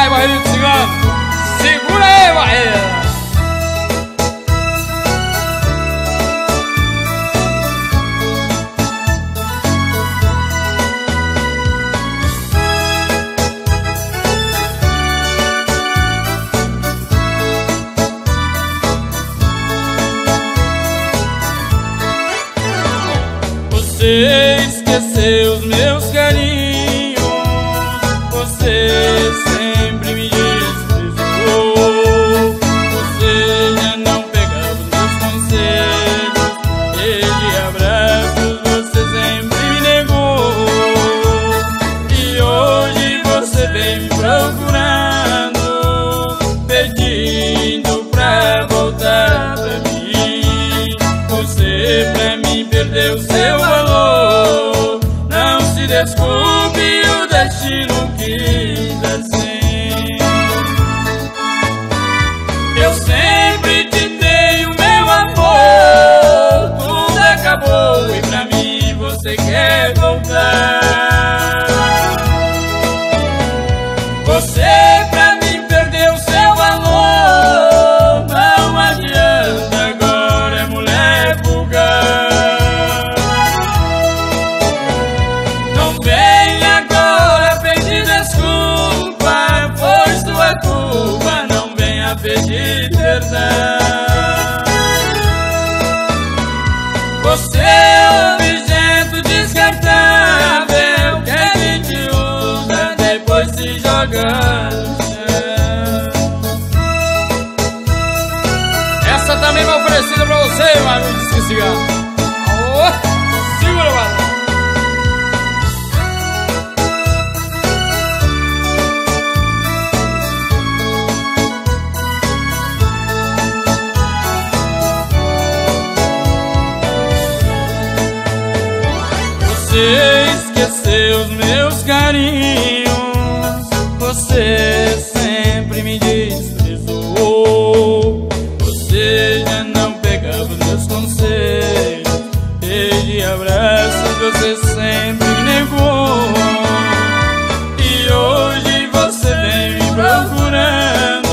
aí, barreirinho do cigano. Segura aí, barreira. Você esqueceu os meus carinhos, você sempre me desprezou. Você já não pegava os meus conselhos, e de abraços você sempre me negou. E hoje você vem me procurando, pedindo pra voltar pra mim. Você pra mim perdeu seu valor. Não se desculpe, o destino quis assim. Eu sempre te dei o meu amor, tudo acabou e pra mim você quer voltar. Você pra mim perdeu seu valor, não adianta, agora é mulher vulgar. Não vem agora pedir desculpa, foi sua culpa, não venha pedir perdão. Você é objeto descartável que a gente usa, depois se joga no chão. Essa também vai oferecida pra você, barulho de cigarro. Aô, segura, barulho. Você esqueceu os meus carinhos, você sempre me desprezou. Você já não pegava os meus conselhos, e de abraços você sempre me negou. E hoje você vem me procurando,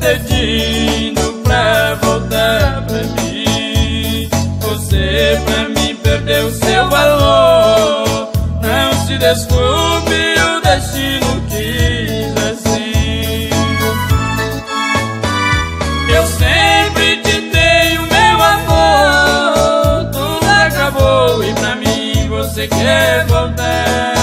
pedindo pra voltar pra mim. Você pra mim perdeu seu valor, não se desculpe, o destino quis assim. Eu sempre te dei o meu amor, tudo acabou e pra mim você quer voltar.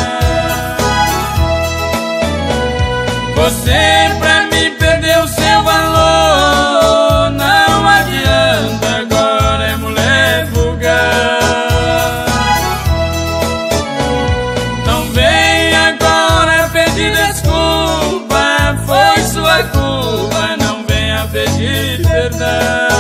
Você pra mim perdeu seu valor, não adianta, agora é mulher vulgar. Não vem agora pedir desculpa, foi sua culpa, não venha pedir perdão.